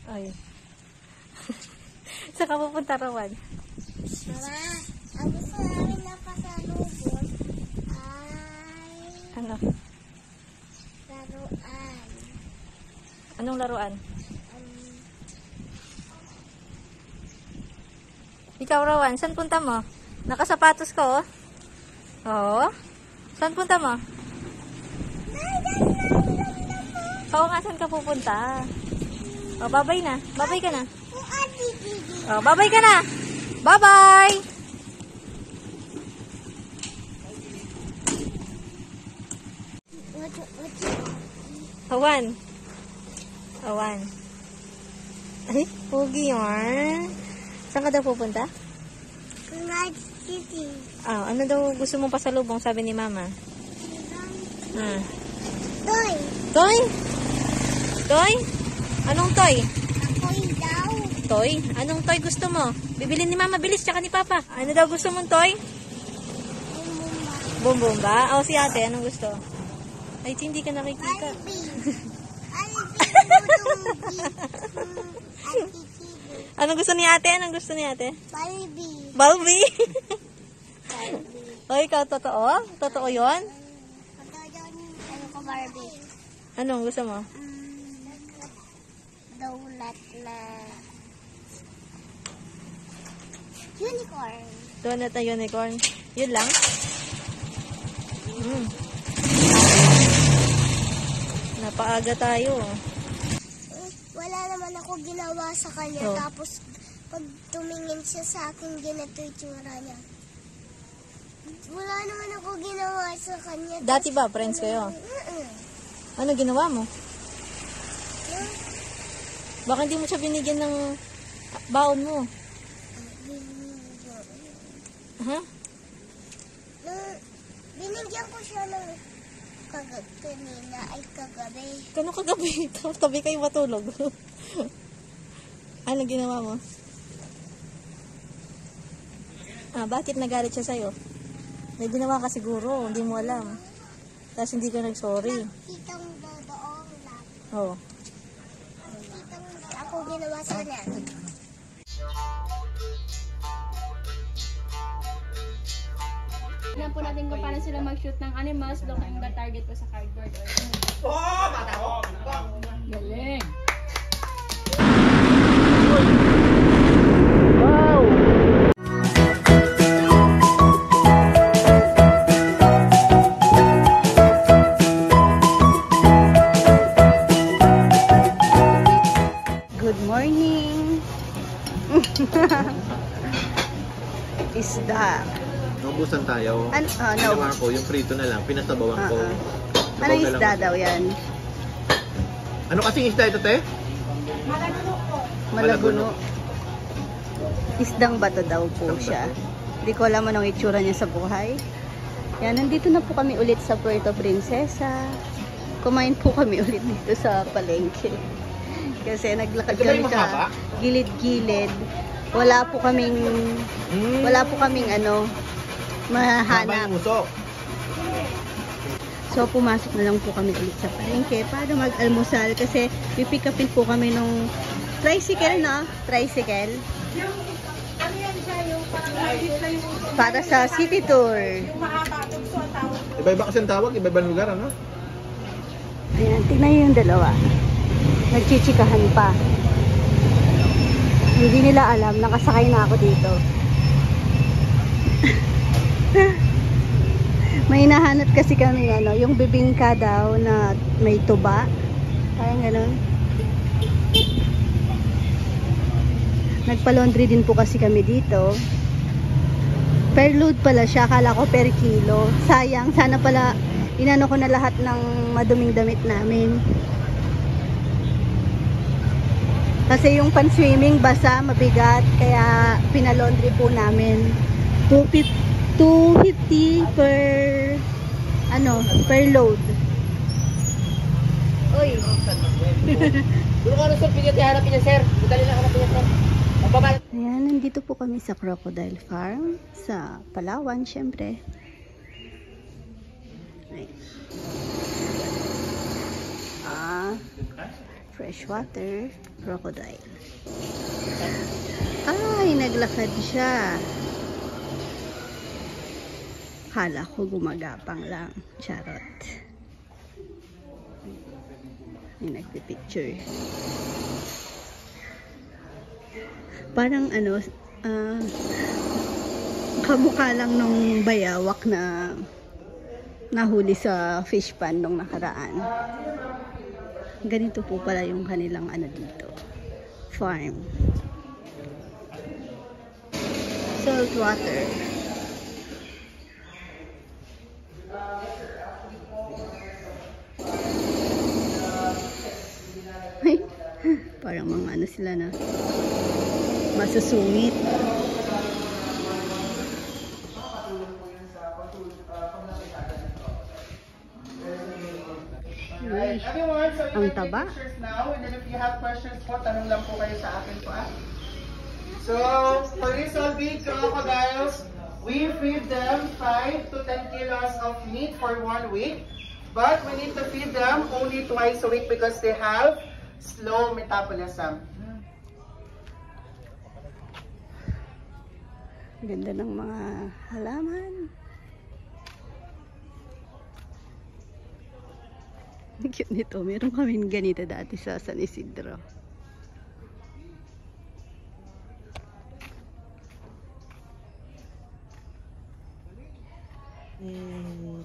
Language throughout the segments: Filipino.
Ay. Saan ka pupunta, Rowan? Mama, ang gusto namin na pasalubong ay Ano? laruan. Anong laruan? Ikaw, Rowan, saan punta mo? Nakasapatos ka, oh. Oo. Saan punta mo? Oo nga, saan ka pupunta? Oh, babay na. Babay ka na. Oh, babay ka na. Bye-bye! Awan. Awan. Ay, pogi yun. Saan ka daw pupunta? Large City. Ah, ano daw gusto mong pasalubong, sabi ni Mama? Ah. Toy. Toy? Toy? Anong toy? Ako'y daw. Toy? Anong toy gusto mo? Bibilin ni Mama, bilis, tsaka ni Papa. Ano daw gusto mong toy? Boom boom ba? O, si ate, anong gusto? Ay, hindi ka nakikita. Anong gusto ni ate? Anong gusto ni ate? Barbie. Barbie? O, ikaw, totoo? Totoo yun? Ano ko Barbie? Anong gusto mo? Donut na unicorn. Donut na unicorn. Yun lang? Napaaga tayo. Wala naman ako ginawa sa kanya. Oh. Tapos, pag tumingin siya sa akin, ganito yung tsura niya. Wala naman ako ginawa sa kanya. Dati ba, friends kayo? Ano ginawa mo? Baka hindi mo siya binigyan ng baon mo. Ha? Binigyan ko siya ng kanina ay kagabi. Kano kagabi? Tabi kayo matulog. Ano ginawa mo? Ah, bakit nagalit siya sa'yo? May ginawa ka siguro, hindi mo alam. Tapos hindi ka nag-sorry. Kitang dodoong lang. Oo. Ako ginawa sa kanya. Tignan po natin kung paano sila mag-shoot ng animals. Looking the target po sa cardboard. Galing! Wow! Good morning! Isda. Naubusan tayo. Ginawa ko, yung prito na lang, pinasabawan ko. Anong isda daw yan? Ano kasing isda ito, te? Malaguno. Isdang bato daw po siya. Hindi ko alam anong itsura niya sa buhay. Yan, nandito na po kami ulit sa Puerto Princesa. Kumain po kami ulit dito sa palengke. Kasi naglakad kami sa gilid-gilid. Wala po kaming mahanap. So, pumasok na lang po kami ulit sa palengke para mag-almusal kasi pipick upin po kami nung tricycle, no? Tricycle. Para sa city tour. Iba-iba kasi ang tawag, iba-iba ang lugar, ano? Ayan, tignan nyo yung dalawa. Nagchichikahan pa. Hindi nila alam, nakasakay na ako dito. May nahanap kasi kami, yung bibingka daw na may tuba. Parang ganun. Nagpa-laundry din po kasi kami dito. Per load pala siya, akala ko per kilo. Sayang, sana pala inano ko na lahat ng maduming damit namin. Kasi yung pan-swimming basa, mabigat, kaya pinalaundry po namin. 250 per load. Oy. Dulu ka na sir, pigit harapin niya sir. Dali na harapin niya sir. Ayan, nandito po kami sa Crocodile Farm sa Palawan, syempre. Freshwater crocodile. Ay, naglakad siya. Kala ko gumagapang lang. Charot. Ay, nagpipicture. Parang ano, kamukha lang nung bayawak na nahuli sa fish pond nung nakaraan. Ganito po pala yung kanilang ano dito. Farm. Salt water. Parang mga ano sila na masusungit. Right. Everyone, so you Ang can take taba. pictures now, and then if you have questions po, tanong lang po kayo sa akin po. So, for these all big crocodiles, we feed them 5 to 10 kilos of meat for 1 week. But we need to feed them only twice a week because they have slow metabolism. Ganda ng mga halaman. Ang cute nito. Meron kami ganito dati sa San Isidro.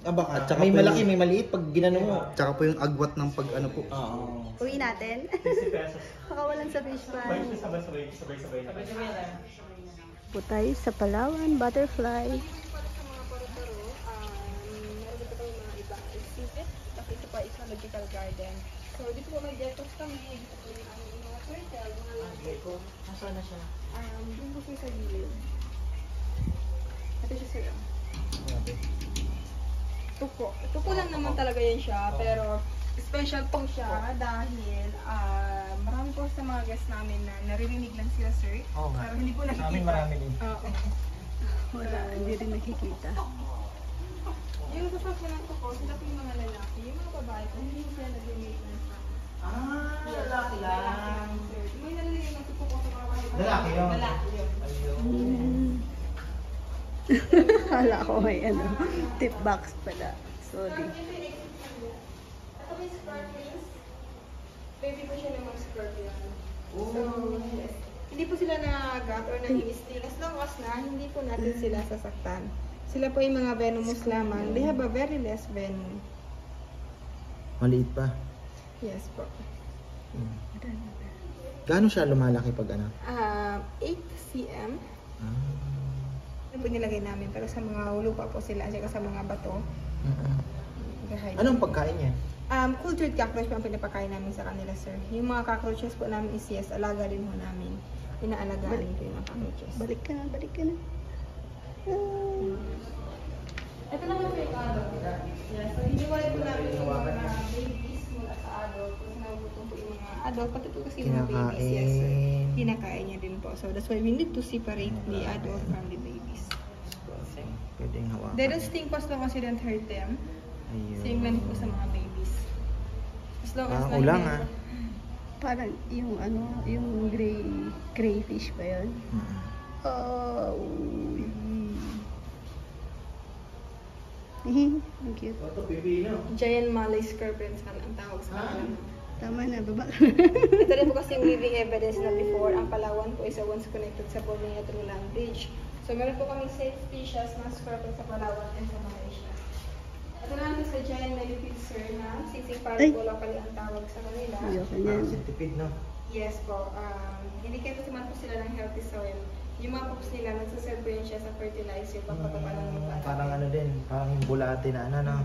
At saka may malaki, may maliit pag ginano mo. Tsaka po yung agwat ng pag ano po. Oo. Uwi natin. Pakawalan sa fish pan. Putay sa Palawan, butterfly. Meron dito kami mga iba exhibit. Tapos ito pa isang magical garden. So dito po may geckos kami. Dito po yung aming mga turtle, mga lagay. Nasaan na siya? Doon po siya sa gilid. Ito siya sa'yo. Tuko lang naman talaga yan siya. Pero special po siya dahil marami po sa mga guests namin na naririnig lang sila, sir. Oo nga. Pero hindi po nakikita. Sa amin marami din. Oo. Wala, hindi rin nakikita. Yung sasakyan ko, sila po yung mga lalaki. Yung mga babae ko, hindi sila nag-maintenance na. Lalaki lang. May nalagay ng tuko ko sa mga babae. Lalaki yun. Lalaki yun. Kala ko may ano, tip box pala. Sorry. Ito may scorpions. Baby po siya ng mga scorpion. So, yes. Hindi po sila nag-gat or nag-sting. As long as na, hindi po natin sila sasaktan. Sila po yung mga venomous lamang. They have a very less venom. Maliit pa. Yes po. Gaano siya lumalaki pag ano? 8 cm. Ano po nilagay namin. Pero sa mga lupa po sila, at sa mga bato. Anong pagkain niya? Cultured cockroach po ang pinapakain namin sa kanila, sir. Yung mga cockroaches po namin is yes, alaga din po namin. Inaalagaan ko yung mga cockroaches. Balik ka na, balik ka na. Ito naman po yung adult. Yes, so hiniwalay po namin yung mga babies mula sa adult. Kasi nabutong po yung mga adult. Pati po kasi yung mga babies, yes, sir. Kinakain niya din po. So that's why we need to separate the adult from the babies. Pwedeng hawakan. They don't sting po as long as you don't hurt them. Ayun. Same lang po sa mga babies. As long as Parang ulang Parang yung ano, yung crayfish pa yun. Oh. Ang cute. Giant Malay scorpions ang tawag sa kanila. Tama na, baba. Ito rin po kasi yung living evidence na before, ang Palawan po is once connected sa Borneo through land bridge. So meron po kami safe species na scorpion sa Palawan and sa Malaysia. Ito naman sa giant millipede, sir, na sisig parang po locally ang tawag sa kanila. Ayoko niyan. Parang centipede, no? Yes po. Hindi kasi naman po sila ng healthy soil. Yung mga pups nila, nagsaserve po yun siya sa fertilizer, pagpataba ng lupa. Parang ano din, parang yung bulate na ano, no?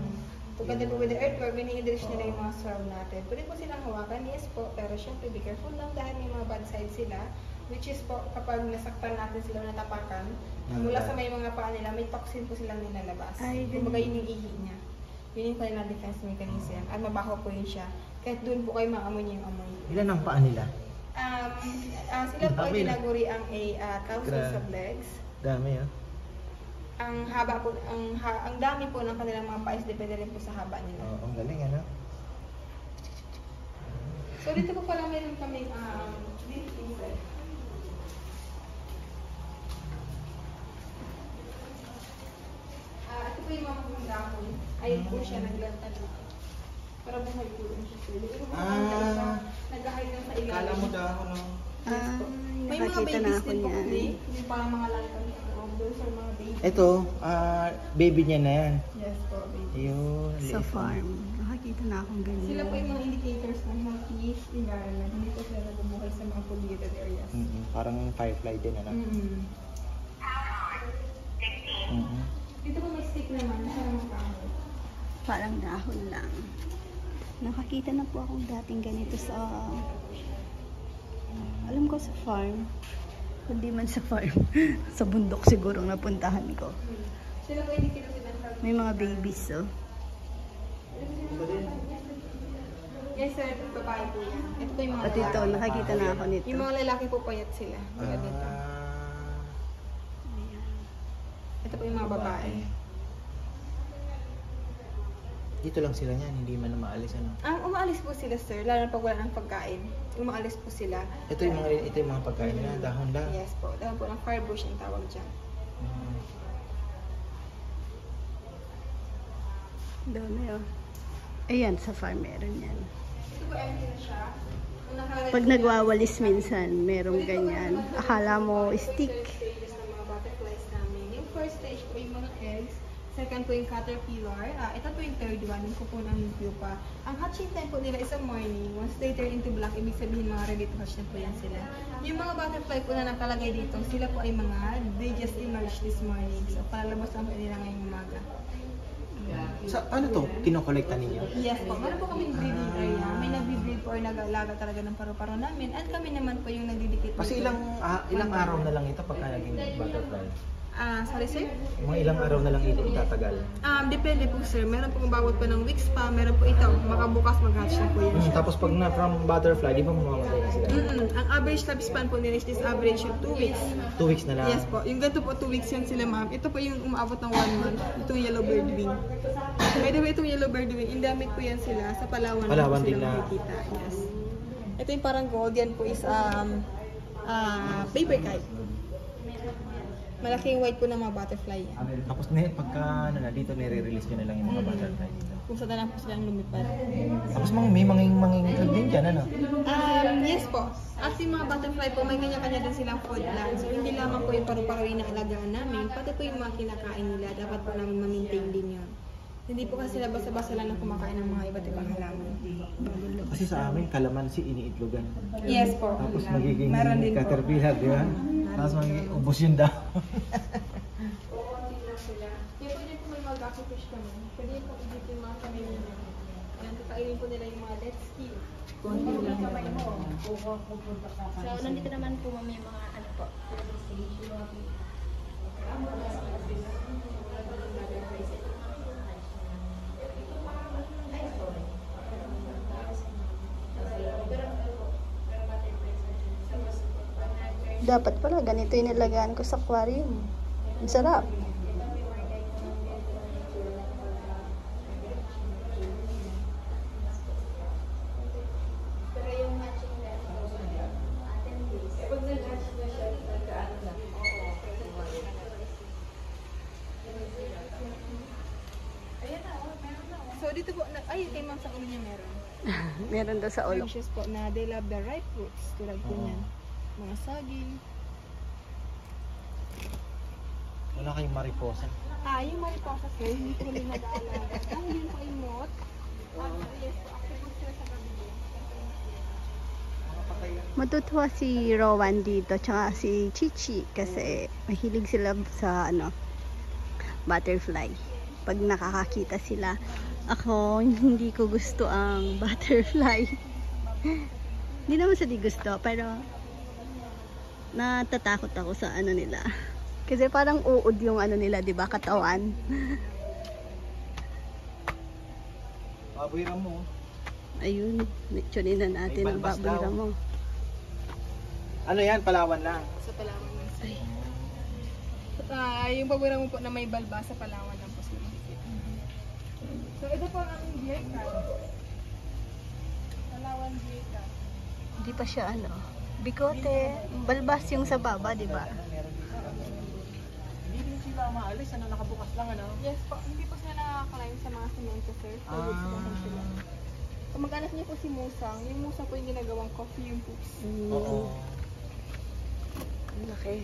Together po with the earthworm, ini-enrich nila yung mga soil natin. Pwede po silang hawakan, yes po, pero syempre be careful lang dahil may mga bad side sila. Which is po, kapag nasaktan natin sila natapakan, mula sa may mga paa nila, may toxin po silang nilalabas. Kumbaga yun yung ihi niya. Yun yung kanilang defense mechanism. At mabaho po yun siya. Kahit doon po kayo maamoy niya yung amoy. Ilan ang paa nila? Sila po ay Dami, no? tinaguri ang thousands of legs. Dami, oh. Ang haba po, ang dami po ng kanilang mga pais, depende rin po sa haba nila. Oh, ang galing, ano? So So dito po pala meron kami beef freezer. Ito po yung mga dahon. Ayun po siya naglanta dito. Para buhay po rin siya. Dito po nag-hide lang sa ilalim. Kala mo dahon, no? May mga Nakakita na babies ako din po niyan. kami. Yung parang mga lantan sa loob. Those are mga babies. Ito, baby niya na yan. Yes po, baby. Ayun. Sa farm. Nakakita na akong ganyan. Sila po yung mga indicators ng healthy environment. Hindi po sila nabubuhay sa mga polluted areas. Parang firefly din, ano? Dito po may stick naman. Sa mga kahoy. Parang dahon lang. Nakakita na po akong dating ganito sa alam ko sa farm. Hindi man sa farm. Sa bundok siguro napuntahan ko. Sila po indicators ng healthy. May mga babies, oh. Yes sir, babae po yan. Ito po yung mga At ito, lalaki. nakakita na ako nito. Yung mga lalaki po payat sila. Sila dito. Ito po yung mga babae. Dito lang sila niyan, hindi man na maalis, ano? Ang umaalis po sila sir, lalo na pag wala ng pagkain. Umaalis po sila. Ito yung mga pagkain na dahon lang. Yes po. Dahon po ng firebush ang tawag dyan. Dami, oh. Ayan, sa farm meron yan. Ito po empty na siya. Kung nakalagay Pag po nagwawalis minsan, merong ganyan. Akala mo stick. stages ng mga butterflies namin. Yung first stage po yung mga eggs. Second po yung caterpillar. Ito po yung third one, yung kuko ng pupa. Ang hatching time po nila is a morning. Once they turn into black, ibig sabihin mga ready to hatch na po yan sila. Yung mga butterfly po na nakalagay dito, sila po ay mga, they just emerged this morning. So, palalabas lang po nila ngayong umaga. Sa ano to? Kinokolekta ninyo? Yes po, meron po kaming breeding area. May nag-breed po or nag-alaga talaga ng paru-paro namin. At kami naman po yung nagdidikit. Kasi ilang araw na lang ito pagka naging butterfly? Sorry sir? Mga ilang araw na lang ito itatagal? Depende po sir. Meron po umabot pa ng weeks pa. Meron po ito. Makabukas mag-hatch na po yan siya. Tapos pag na from butterfly, di ba mamamatay na sila? Ang average lifespan po nila is this average of 2 weeks. 2 weeks na lang? Yes po. Yung ganito po 2 weeks yan sila ma'am. Ito po yung umabot ng 1 month. Itong yellow bird wing. By the way, itong yellow bird wing, endemic po yan sila. Sa Palawan Palawan po din sila na. makikita. Yes. Ito yung parang gold. Yan po is paper kite. Malaking white po ng mga butterfly yan. Tapos pagka dito nire-release nyo na lang yung mga butterfly dito. Kung saan na lang po silang lumipad. Tapos may mangingitlog din dyan, ano? Yes po. At yung mga butterfly po, may kanya-kanya din silang food plan. So, hindi lamang po yung paru-paruin na alagaan namin, pati po yung mga kinakain nila, dapat po namin ma-maintain din yun. Hindi po kasi sila basta-basta lang na kumakain ng mga iba't ibang halaman. Kasi sa amin, kalamansi iniitlogan. Yes po. Tapos magiging Meron din po. caterpillar, di ba? Tapos magiging ubos yun daw. Kaya pwede po may mga gaffy fish kami. Pwede po i-dip yung mga kamay nila. Ayan, kakainin po nila yung mga dead skin. Konti lang kamay mo. So, nandito naman po may mga ano po. Dapat pala, ganito yung nilagaan ko sa aquarium. Ang sarap. So, dito po, ay, kay ma'am sa ulo niya meron. Meron daw sa ulo. Delicious po na they love the ripe fruits. Tulad po niyan. Mga saging. Wala kayong mariposa. Yung mariposa sir, hindi ko rin nag-aalaga. Ang yun po ay moth. Yes po, active po sila sa gabi. Matutuwa si Rowan dito, tsaka si Chichi, kasi mahilig sila sa butterfly. Pag nakakakita sila, ako hindi ko gusto ang butterfly. Hindi naman sa di gusto, pero natatakot ako sa nila. Kasi parang uod yung nila, di ba, katawan. Baboy mo. Ayun, tunin na natin May ang balbas baboy daw. mo. Ano yan? Palawan lang. Sa Palawan lang sir. Yung babura mo po na may balba sa Palawan lang po sila. So, ito po ang aming beer can. Palawan beer can. Hindi pa siya ano. Bikote. Balbas yung sa baba, di ba? Hindi din sila maalis, ano, nakabukas lang, ano? Yes po, hindi po sila nakakalain sa mga semento, sir. So, lang sila. Kung mag-anak niyo po si Musang, yung Musang po yung ginagawang coffee yung poops. Oo. Okay.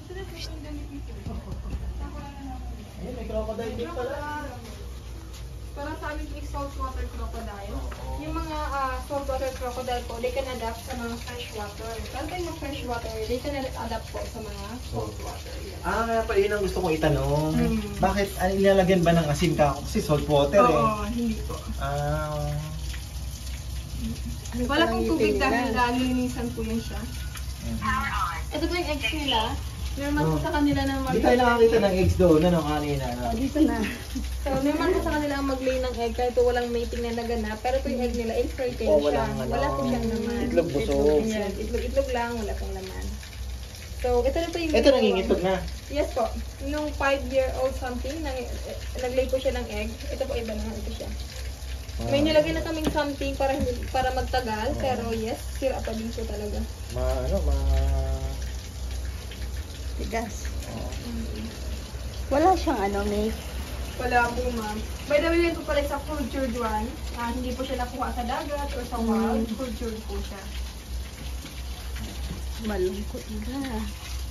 Ito na po yung damit nito. Ayun, may crocodile din pala. Para sa amin yung saltwater crocodile. Yung mga saltwater crocodile po, they can adapt sa mga freshwater. Kasi yung freshwater, they can adapt po sa mga saltwater. Kaya pa yun ang gusto kong itanong. Bakit nilalagyan ba ng asin ka? Kasi salt water eh. Oo, hindi po. Ano Wala palang pong tubig ngipin dahil nila? lilinisan po yan siya. Ito po yung eggs nila. Normal po sa kanila na Hindi tayo nakakita ng eggs doon, ano, kanina. Oh, dito na. So, normal po sa kanila ang mag-lay ng egg kahit walang mating na naganap. Pero po yung egg nila, infertile siya. Wala po siyang laman. Itlog busog. Yan, itlog lang, wala pong laman. So, ito na po yung... Ito nangingitlog na. Yes po. Nung 5-year-old something, nag-lay po siya ng egg. Ito po, iba naman ito siya. May nilagay na kaming something para magtagal, pero yes, sira pa din siya talaga. Tigas. Wala siyang ano, may Wala po, ma'am. By the way, ito pala sa cultured one. Hindi po siya nakuha sa dagat or sa wild. Cultured po siya. malungkot na.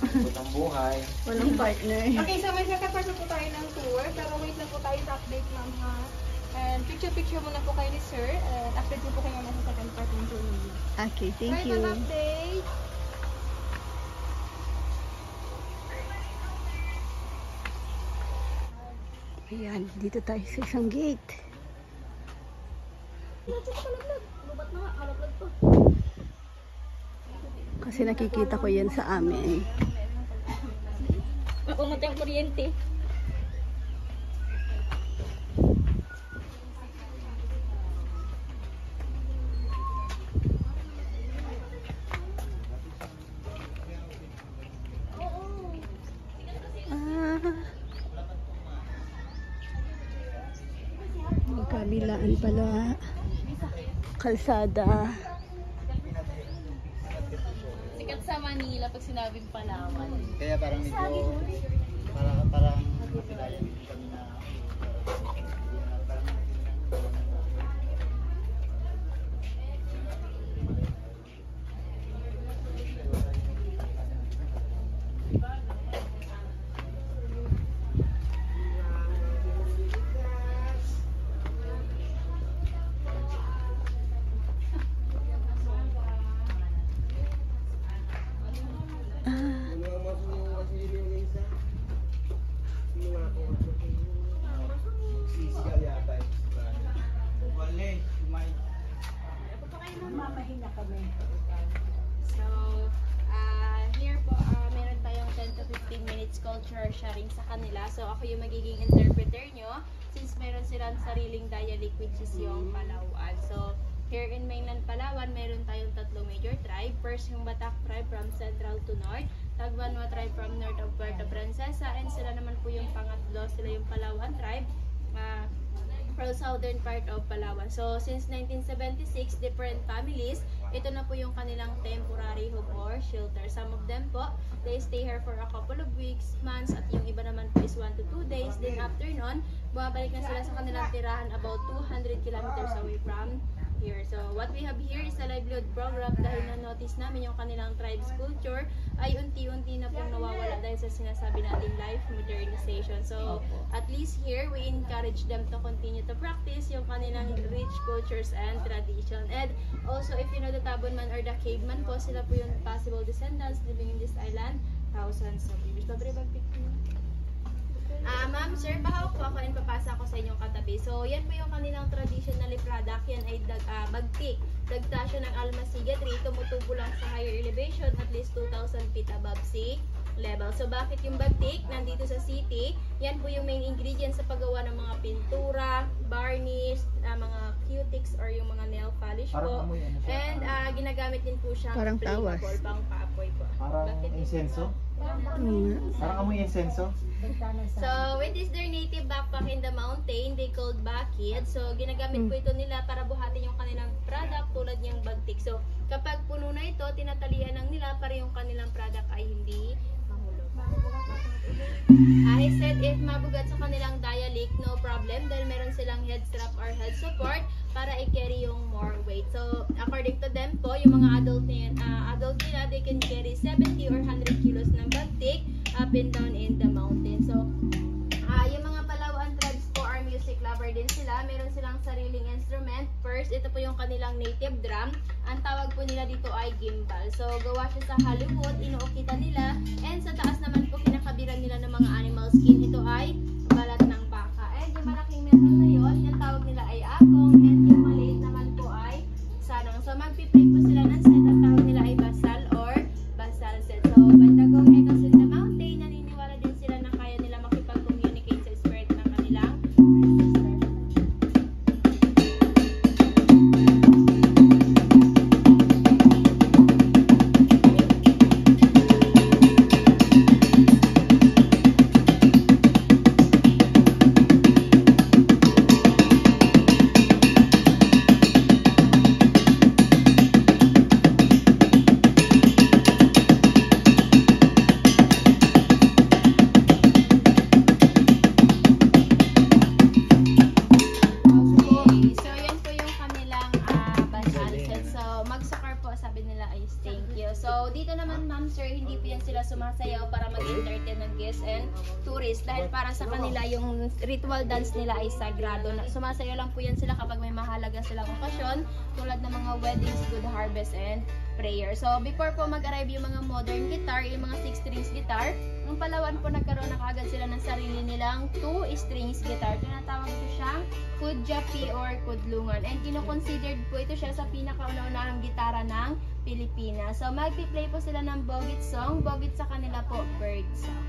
Ang buhay. Walang partner. Okay, so may second part na po tayo ng tour. Pero wait lang po tayo sa update, ma'am, ha? And picture muna po kayo ni sir. And update po kayo na sa second part ng tour. Okay, thank Bye, you. update! Ayan, dito tayo sa isang gate. Kasi nakikita ko yan sa amin. Pumatay ang kuryente. Kabilaan pala. Kalsada. Sikat sa Manila pag sinabing Palawan. Kaya parang medyo parang kapilaya kami na So, here po, meron tayong 10 to 15 minutes culture sharing sa kanila. So, ako yung magiging interpreter nyo since meron silang sariling dialect which is yung Palawan. So, here in mainland Palawan, meron tayong tatlong major tribe. First, yung Batak tribe from central to north. Tagbanwa tribe from north of Puerto Princesa. And sila naman po yung pangatlo, sila yung Palawan tribe. From southern part of Palawan. So, since 1976, different families, ito na po yung kanilang temporary home or shelter. Some of them po, they stay here for a couple of weeks, months, at yung iba naman po is 1 to 2 days. Then after nun, bumabalik na sila sa kanilang tirahan about 200 kilometers away from here. So, what we have here is a livelihood program dahil na-notice namin yung kanilang tribe's culture ay unti-unti na pong nawawala dahil sa sinasabi nating life modernization. So, at least here, we encourage them to continue to practice yung kanilang rich cultures and tradition. And also, if you know the Tabunman or the Caveman po, sila po yung possible descendants living in this island thousands of years. Babre bang picture? Ma'am, sir, pahawak po ako and papasa ako sa inyong katabi. So, yan po yung kanilang traditionally product. Yan ay bagtik. Dagta siya ng almasiga tree. Tumutubo lang sa higher elevation, at least 2,000 feet above sea level. So, bakit yung bagtik? Nandito sa city, yan po yung main ingredient sa paggawa ng mga pintura, varnish, mga cutics or yung mga nail polish po. And ginagamit din po siyang Parang tawas. flammable, pang paapoy po. Parang Bakit hindi insenso? po? Parang amoy insenso? So, with this their native backpack in the mountain, they called Bakid. So, ginagamit po ito nila para buhatin yung kanilang product tulad niyang bagtik. So, kapag puno na ito, tinatalian lang nila para yung kanilang product ay hindi mahulog. I said if mabugat sa kanilang dialic, no problem dahil meron silang head strap or head support para i-carry yung more weight. So, according to them po, yung mga adult nila, they can carry 70 or 100 kilos ng bagtik up and down in the mountain. So, yung mga Palawan tribes po are music lover din sila. Meron silang sariling instrument. First, ito po yung kanilang native drum. Ang tawag po nila dito ay gimbal. So, gawa siya sa Hollywood, inuukitan nila. And sa taas naman po, kinakabiran nila ng mga animal skin. Ito ay balat ng baka. And yung malaking metal na yun, yung tawag nila ay agong. And yung maliit naman po ay sanang. So, magpiplay po sila ng set. Ang tawag nila ay basal or basal set. So, when the gong echoes in the mountain, naniniwala din sila na kaya nila makipag-communicate sa spirit ng kanilang ancestor. Sumasayaw para mag-entertain ng guests and tourists dahil para sa kanila yung ritual dance nila ay sagrado. Sumasayaw lang po yan sila kapag may mahalaga silang okasyon tulad ng mga weddings, good harvest, and prayer. So before po mag-arrive yung mga modern guitar, yung mga 6 strings guitar, ng Palawan po nagkaroon na kaagad sila ng sarili nilang 2 strings guitar. Tinatawag ito siyang kudyapi or kudlungan. And kino-considered po ito siya sa pinakauna-unahang gitara ng Pilipinas. So, magpi-play po sila ng Bogit song. Bogit sa kanila po, bird song.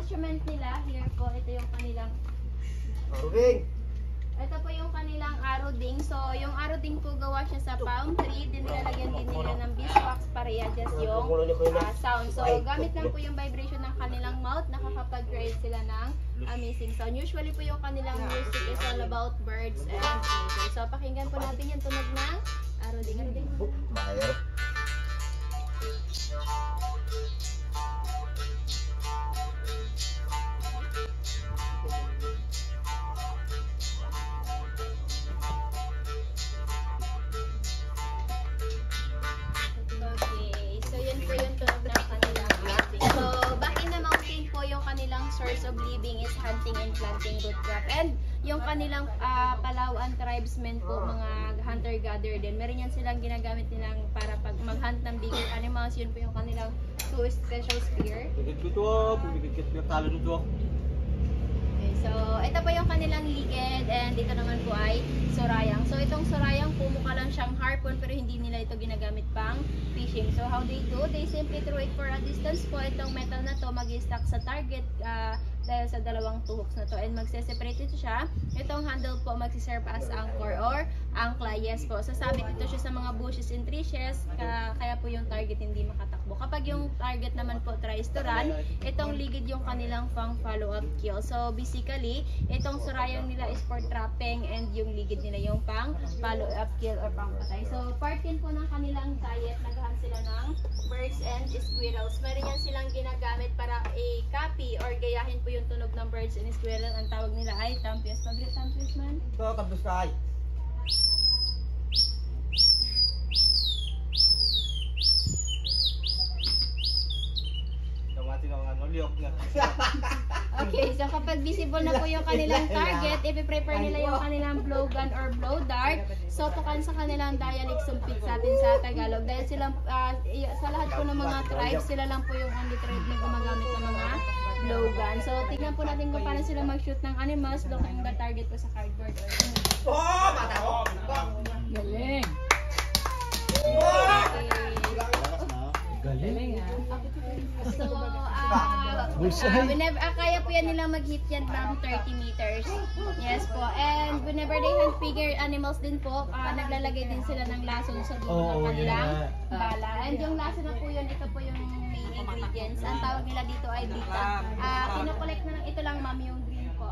Instrument nila, here po, ito yung kanilang Aruding! Ito po yung kanilang aruding. So, yung aruding po gawa siya sa palm tree. Din nilalagyan din nila ng beeswax para i-adjust yung sound. So, gamit lang po yung vibration ng kanilang mouth, nakakapag-create sila ng amazing sound. Usually po yung kanilang music is all about birds and nature. So, pakinggan po natin yung tunog ng aruding. Bayar. Source of living is hunting and planting root crop. And yung kanilang Palawan tribesmen po, mga hunter-gatherer din. Meron yan silang ginagamit nilang para pag mag-hunt ng bigger animals. Yun po yung kanilang 2 special spear. Okay, so ito po yung kanilang ligid and dito naman po ay surayang. So itong surayang po mukha lang siyang harpoon pero hindi nila ito ginagamit pang fishing. So how they do? They simply throw it for a distance po. Itong metal na to mag-stuck sa target dahil sa dalawang tuhok na to and magse-separate ito siya. Itong handle po magsiserve as anchor or angkla. Yes po. Sasabit ito siya sa mga bushes and trees kaya po yung target hindi makatakbo. Kapag yung target naman po tries to run, itong ligid yung kanilang pang follow-up kill. So basically, itong surayang nila is for trapping and yung ligid nila yung pang follow-up kill or pang patay. So part din po ng kanilang diet, naghahan sila ng birds and squirrels. Meron yan silang ginagamit para i-copy or gayahin po yung tunog ng birds and squirrel. Ang tawag nila ay tampias. Pag-read tampias man? Ito, tampias ka ay. natin ang ano, liok na. Okay, so kapag visible na po yung kanilang target, ipiprepare nila yung kanilang blow gun or blow dart. So, tukan sa kanilang dialect sumpit sa atin sa Tagalog. Dahil silang, sa lahat po ng mga tribes, sila lang po yung only tribe na gumagamit ng mga blow gun. So, tignan po natin kung paano sila mag-shoot ng animals, looking the target po sa cardboard. Oh! Mata ko! Galing! Galing ah. So, whenever, kaya po yan nilang mag-hit yan from 30 meters. Yes po. And whenever they hunt bigger animals din po, naglalagay din sila ng lason sa dulo ng kanilang bala. And yung lason na po yun, ito po yung main ingredients. Ang tawag nila dito ay bita. Kinokollect na lang, ito lang ma'am yung green po.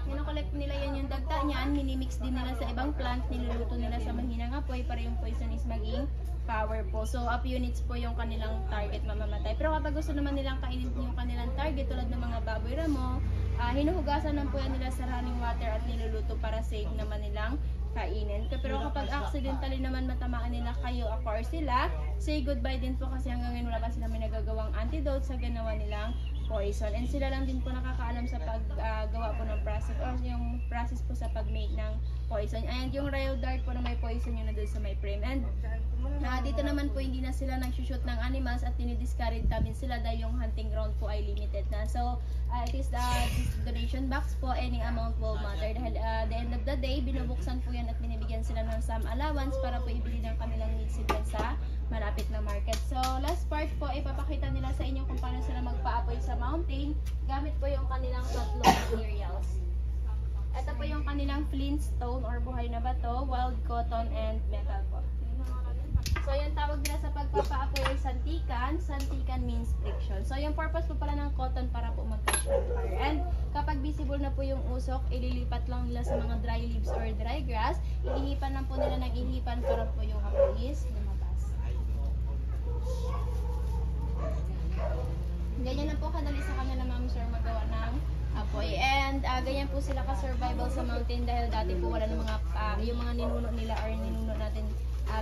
Kinokollect nila yan yung dagta niyan, minimix din nila sa ibang plant, niluluto nila sa mahinang apoy para yung poison is maging powerful. So, up units po yung kanilang target mamamatay. Pero kapag gusto naman nilang kainin yung kanilang target tulad ng mga baboy ramo, hinuhugasan lang po yan nila sa running water at niluluto para safe naman nilang kainin. Pero kapag accidentally naman matamaan nila kayo or sila, say goodbye din po kasi hanggang ngayon wala pa sila may nagagawang antidote sa ginawa nilang poison. And sila lang din po nakakaalam sa paggawa po ng process or yung process po sa pag-make ng poison. And yung rayo dart po na may poison yun na doon sa may frame. And dito naman po hindi na sila nag-shoot ng animals at dinidiscourage namin sila dahil yung hunting ground po ay limited na. So, it is this donation box po, any amount will matter. Dahil the end of the day, binubuksan po yan at binibigyan sila ng some allowance para po ibili ng kanilang needs sila sa malapit na market. So, last part po, ipapakita nila sa inyo kung paano sila magpa-apoy sa mountain gamit po yung kanilang tatlong materials. Ito po yung kanilang flintstone or buhay na bato, wild cotton, and metal po. So, yung tawag nila sa pagpapa-apoy ay santikan. Santikan means friction. So, yung purpose po pala ng cotton para po mag-catch on fire. And kapag visible na po yung usok, ililipat lang nila sa mga dry leaves or dry grass. Ihipan lang po nila ng ihipan para po yung apoy is lumabas. Ganyan na po kadali sa kanila, ma'am sir, magawa ng apoy. And ganyan po sila ka-survival sa mountain dahil dati po wala ng mga, yung mga ninuno nila or ninuno natin,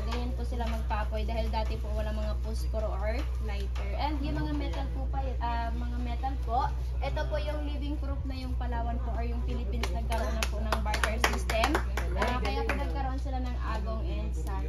ganyan po sila magpa-apoy dahil dati po wala mga posporo or lighter. And yung mga metal po mga metal po, ito po yung living proof na yung Palawan po or yung Philippines nagkaroon na po ng barter system. Kaya po nagkaroon sila ng agong and sun.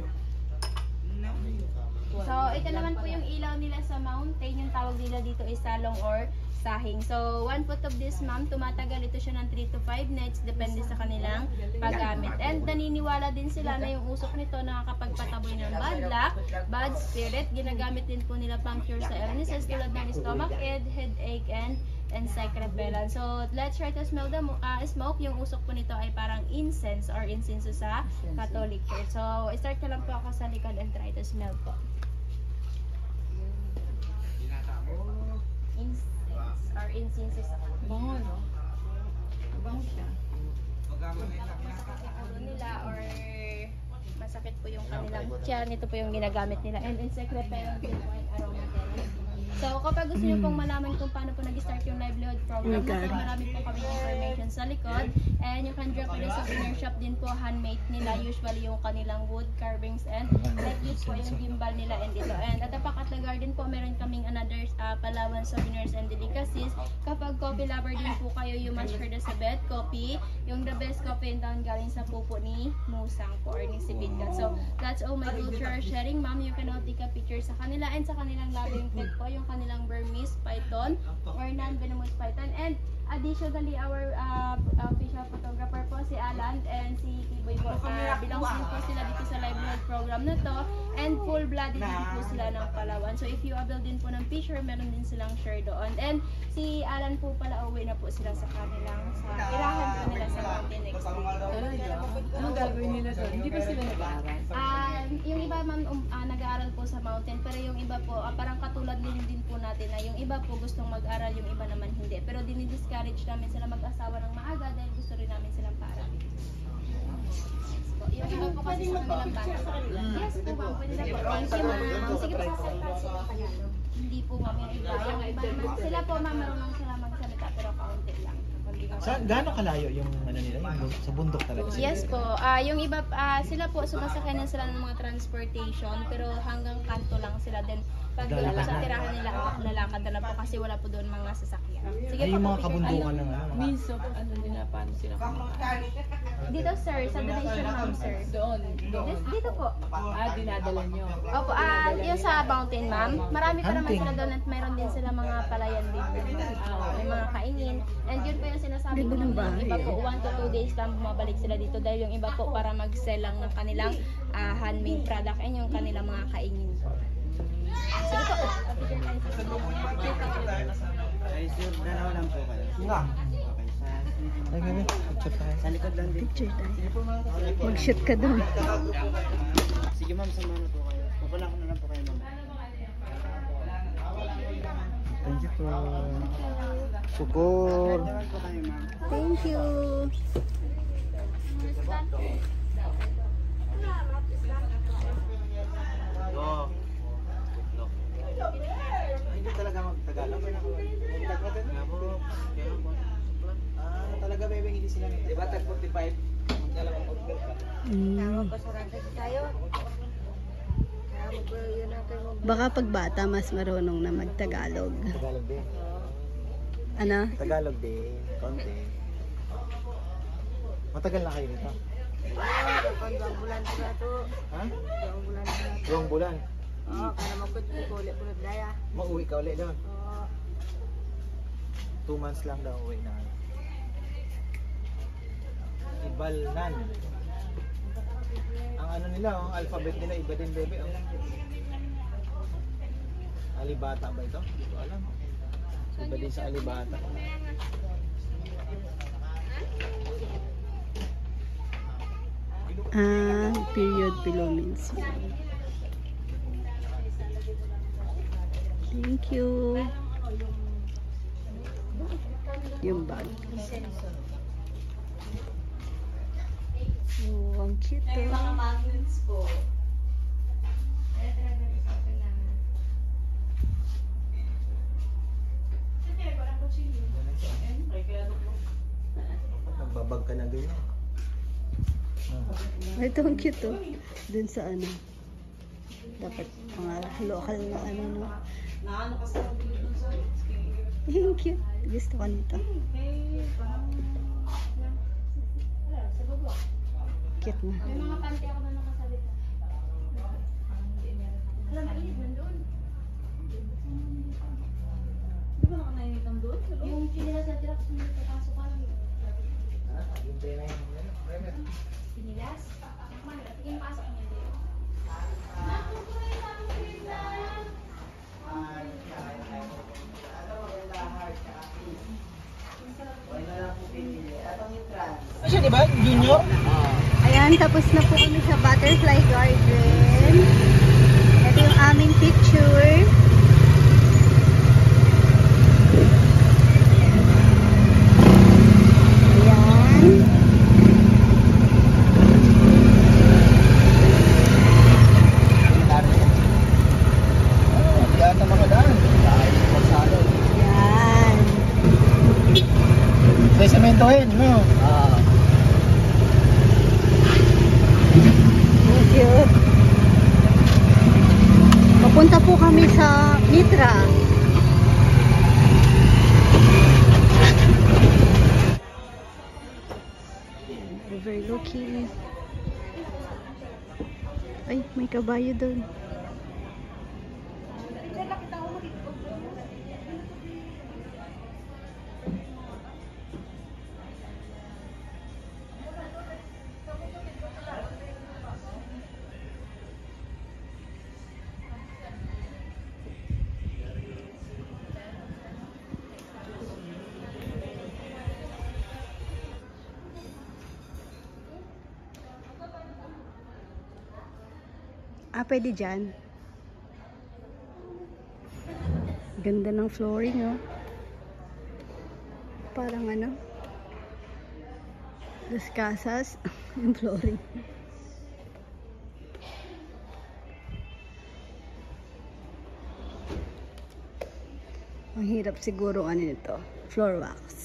So, ito naman po yung ilaw nila sa mountain. Yung tawag nila dito is salong or sahing. So, 1 foot of this, ma'am, tumatagal ito siya ng 3 to 5 nights depende sa kanilang paggamit. And naniniwala din sila na yung usok nito nakakapagpataboy ng bad luck, bad spirit. Ginagamit din po nila pang cure sa illnesses tulad ng stomach ache, headache, and insect repellent. So, let's try to smell the smoke. Yung usok po nito ay parang incense or incense sa Catholic Church. So, start ka lang po ako sa likod and try to smell po. Incense or incense sa Catholic. Bango, no? Bango siya. Masakit ulo nila or masakit po yung kanilang tiyan. Ito po yung ginagamit nila. And insect repellent din po yung aromatherapy. So, kapag gusto nyo pong malaman kung paano po nag-start yung livelihood program, marami po kami information sa likod. And you can drop in sa souvenir shop din po, handmade nila, usually yung kanilang wood carvings and like this po yung gimbal nila and ito. And at the Pakat La Garden po, meron kaming another Palawan souvenirs and delicacies. Kapag coffee lover din po kayo, you must hear the Sabet coffee, yung the best coffee in town galing sa pupo ni Musang po or ni Sibitgat. So, that's all my culture sharing, ma'am. You can now take a picture sa kanila and sa kanilang loving pet po, yung kanilang Burmese python or non-venomous python. And additionally, our official photographer po si Alan and si Kiboy po, belongs din po sila dito sa livelihood program na to, and full-blooded din po sila ng Palawan. So if you avail din po ng picture, meron din silang share doon. And si Alan po pala, uwi na po sila sa kanilang, sa irahan po nila sa mountain next week. Anong gagawin nila doon? Hindi ba sila nag-aaral? Yung iba ma'am nag-aaral po sa mountain, pero yung iba po parang katulad din po natin na yung iba po gustong mag-aral, yung iba naman hindi. Pero dinidiscourage namin sila mag-asawa ng maaga dahil gusto rin namin silang paaralin. Yung iba po kasi sa kanilang bata. Yes po ma'am, pwede na po. Thank you ma'am. Sige po, hindi po ma'am yung iba. Yung iba naman, sila po ma'am, marunong sila magsalita pero kaunti lang. Gaano kalayo yung ano nila, yung sa bundok talaga? Yes po. Yung iba sila po sumasakay na sila ng mga transportation pero hanggang kanto lang sila din. Pag doon po sa tirahan nila lalakad na lang po kasi kasi wala po doon mga sasakyan. Sige Ay, po, yung mga picture kabundukan tayo. ng ano. Means of ano nila, paano sila kumakain? Dito sir, subdivision ma'am sir. Doon. Dito po. Dinadala nyo. Opo, yung sa mountain ma'am, marami pa naman sila doon at mayroon din sila mga palayan din. May mga kaingin. And yun po yung sinasabi ko, Ganda ng yung bahay, iba po oh. 1 to 2 days lang bumabalik sila dito dahil yung iba po para mag-sell lang ng kanilang handmade product and yung kanilang mga kaingin po. Sige po. Ay, sir, dalawa lang po kayo. Nga. Okay, Ay, gani. Picture tayo. sa likod lang din. Picture tayo. Mag-shoot ka doon. Sige ma'am, sama na po kayo. Pupula ko na lang po kayo ma'am. Thank you po. Syukur. Dalawa po kayo ma'am. Thank you. Hindi talaga mag-Tagalog. Talaga bebe, hindi sila nito. Diba tag 45? Dalawang order ka. Baka pag bata mas marunong na mag-Tagalog. Tagalog din. Ano? Tagalog din. Konti. Matagal na kayo nito? Ha? 2 bulan. Oo, kaya magkulit ulit daya. Mauwi ka ulit doon? 2 months lang daw uwi na. Ibalnan. Ang ano nila, ang alphabet nila iba din bebe. Oh. Alibata ba ito? Hindi ko alam. Iba din sa alibata. Period below means. Thank you. Yung bag. Oh, ang cute to. magnets po. Nagbabag ka na ganyan. Ito ang cute to. Dun sa ano. Dapat mga local na ano no. Naano kasi ang bilid dun sa Ang cute. Gusto ko nito. Cute na. May mga panty ako na nakasalit. Alam, mainit man doon. Di ba nakanainitan doon? Yung pinilas na tira kasi papasok ka lang. Pinilas? Sige, pasok niya dito. Siya di ba? Junior? Ayan, tapos na po kami sa Butterfly Garden. Ito yung aming picture. Ayan. Yan na mga daan. Ayan. Sa sementohin, no? Thank you. Papunta po kami sa Mitra. Overlooking. Ay, may kabayo doon. Pwede dyan. Ganda ng flooring, oh. Parang ano, Las Casas, yung flooring. Ang hirap siguro ano nito, floor wax.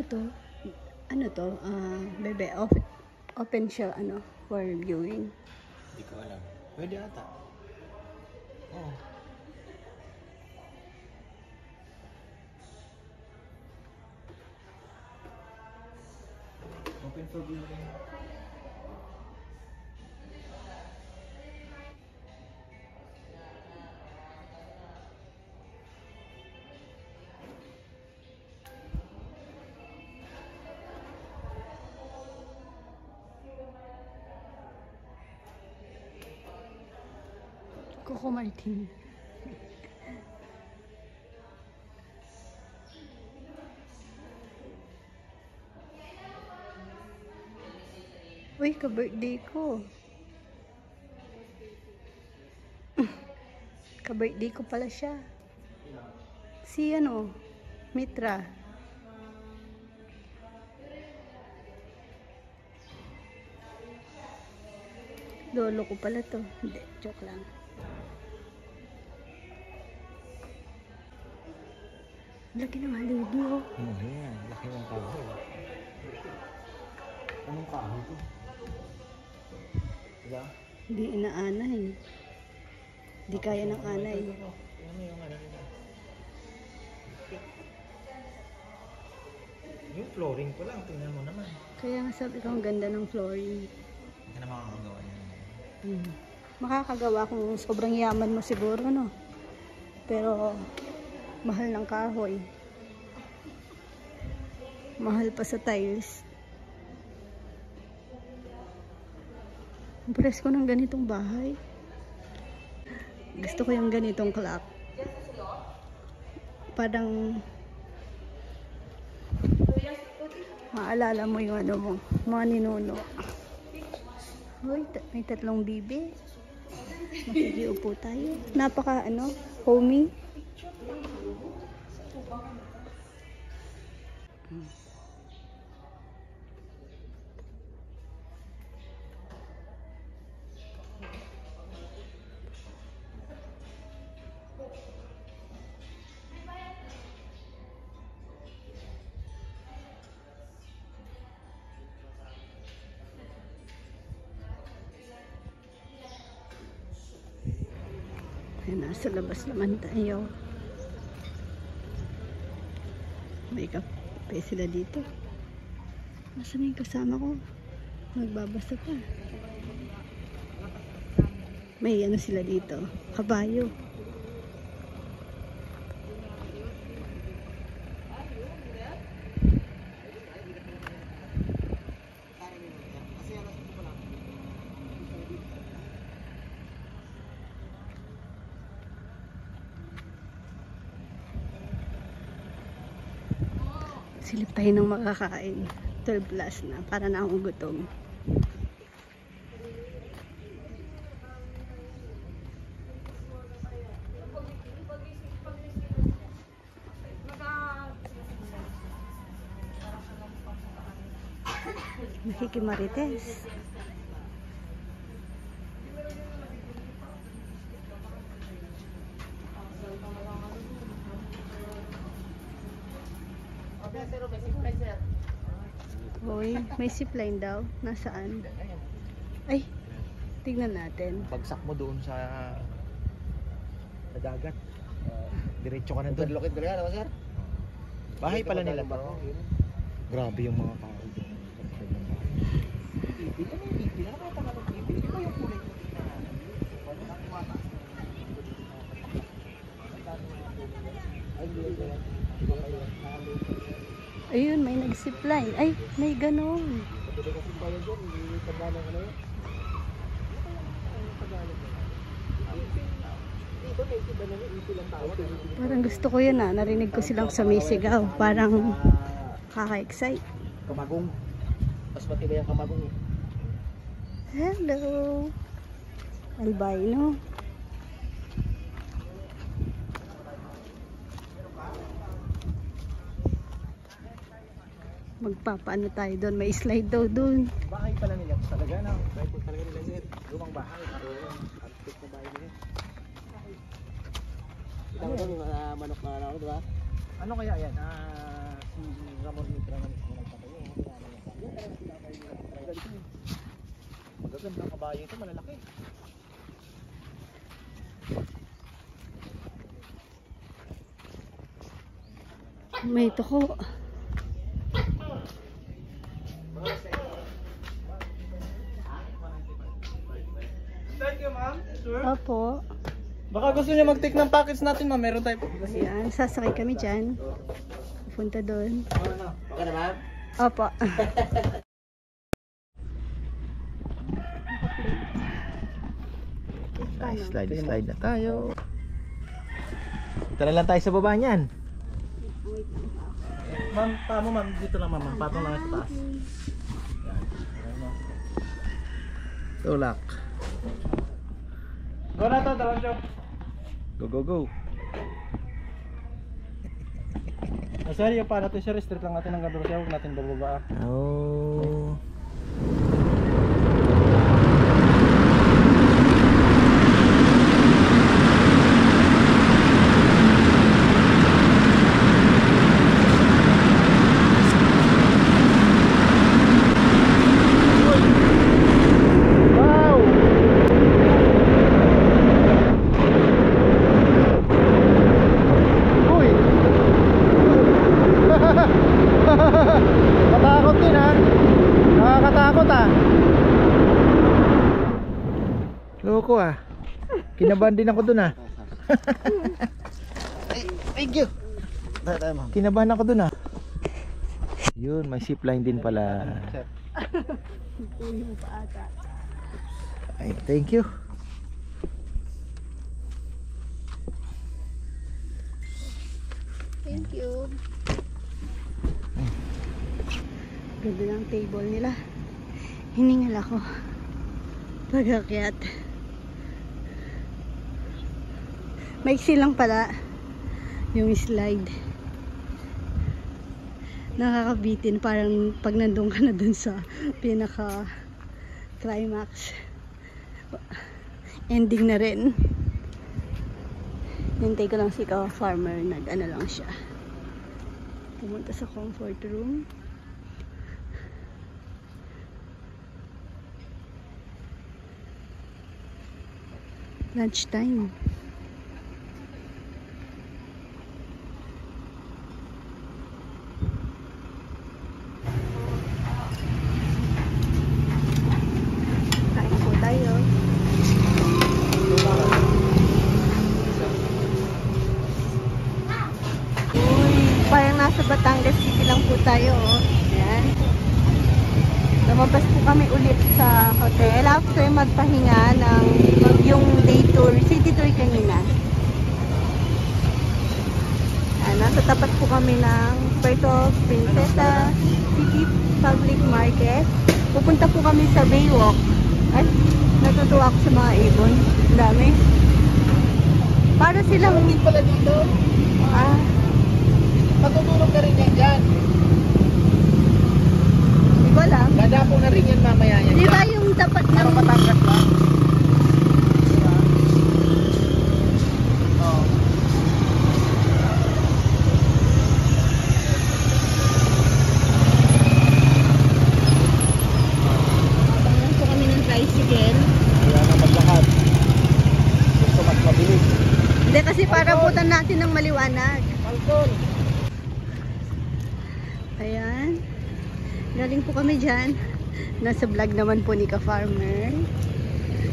to? Ano to? Bebe, open siya, ano, for viewing. Hindi ko alam. Pwede ata. Oo. Open for viewing. Coco Martin. Uy, ka-birthday ko. Ka-birthday ko pala siya. Si ano, Mitra. Lolo ko pala to. Hindi, joke lang. Laki ng haligi, oh. Yan. Laki ng kahoy. Anong kahoy to? Diba? Hindi inaanay. Hindi kaya ng anay. Ano yung ano nila? Yung flooring ko lang, tingnan mo naman. Kaya nga sabi ko, ang ganda ng flooring. Hindi ka na makakagawa niya. Makakagawa kung sobrang yaman mo siguro, no? Pero, mahal ng kahoy. Mahal pa sa tiles. Impress ko ng ganitong bahay. Gusto ko yung ganitong clock. Parang maalala mo yung ano mo, mga ninuno. Uy, may 3 bibi. Makikiupo tayo. Napaka ano, homey. Ayan, nasa labas naman tayo. May kape sila dito. Nasaan yung kasama ko? Nagbabasa pa. May ano sila dito. Kabayo. Silip tayo ng makakain. 12 plus na. Para na akong gutom. Nakikimarites. Hoy, may zipline daw. Nasaan? Ay, tignan natin. Bagsak mo doon sa dagat. Diretso ka na doon. Lokit ko rin, sir? Bahay pala nila to. Grabe yung mga tao doon. Ipit? Ano yung ipit? Ano kaya ng ipit? Ito yung kulay ko dito. Wala na kumata. Ay, hindi yan. Ayun, may nag-zipline. Ay, may ganon. Pwede kasi bayan dyan, hindi Tagalog ano yun. Ano Tagalog yun? Dito may iba na yun, ipil ang tawag. Parang gusto ko yun, ah. Narinig ko silang sumisigaw. Parang kaka-excite. Kamagong. Mas matibay ang kamagong eh. Hello. Albino. Magpapaano tayo doon? May slide daw doon. Bahay pala nila talaga na. Bahay po talaga nila sir. Lumang bahay. Artist na bahay nila. Ito yung manok na ano, di ba? Ano kaya yan? Ramon Mitra na mismo nagpatayo. Magagandang kabayo ito, malalaki. May tuko. Thank you, ma'am. Sure. Opo. Baka gusto niya mag-take ng package natin, ma'am. Meron tayo. Ayan, sasakay kami dyan. Punta doon. Okay na ma'am? Opo. Slide na tayo. Dito na lang tayo sa baba niyan. Ma'am, paano ma'am? Dito lang ma'am. Patong lang sa taas. Tulak. Go na to, Daronjo. Go, go, go. Sorry, yung pa natin siya. Restrict lang natin ang gandun siya. Huwag natin bababa. Oh. Katakot din ha. Nakakatakot ah. Loko ah. Kinabahan din ako dun ah. Thank you. Kinabahan ako dun ah. Yun, may zipline din pala. Ay, thank you. Thank you. Ganda ng table nila. Hiningal ako pag-akyat. Maiksi lang pala yung slide. Nakakabitin parang pag nandun ka na dun sa pinaka climax. Ending na rin. Hintay ko lang si Ka-Farmer. Nag-ano lang siya. Pumunta sa comfort room. Lunch time. Kain po tayo. Uy, parang nasa Batangas City lang po tayo. Oh. Ayan. Lumabas po kami ulit sa hotel after magpahinga ng yung day tour, city tour kanina. Nasa tapat po kami ng Puerto Princesa City Public Market. Pupunta po kami sa Baywalk. At natutuwa ako sa mga ibon. Ang dami. Para silang... Hindi pala dito. Matutulog na rin yan dyan. Di ba lang? Ganda po na rin yan mamaya yan. Di ba yung tapat ng... Matanggap lang. Hindi kasi para putan natin ng maliwanag. Ayan. Galing po kami dyan. Nasa vlog naman po ni Ka-Farmer.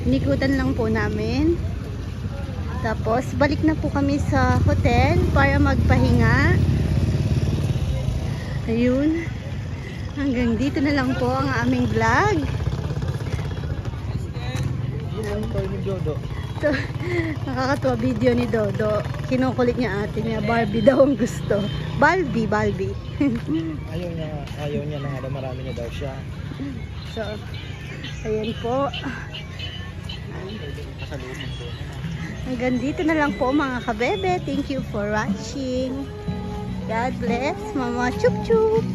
Nikutan lang po namin. Tapos balik na po kami sa hotel para magpahinga. Ayun. Hanggang dito na lang po ang aming vlog. So, nakakatuwa video ni Dodo. Kinukulit niya ate niya. Barbie daw ang gusto. Barbie. Ayaw niya na nga, marami na daw siya. So, ayan po. Hanggang dito na lang po mga kabebe. Thank you for watching. God bless. Mama chup chup.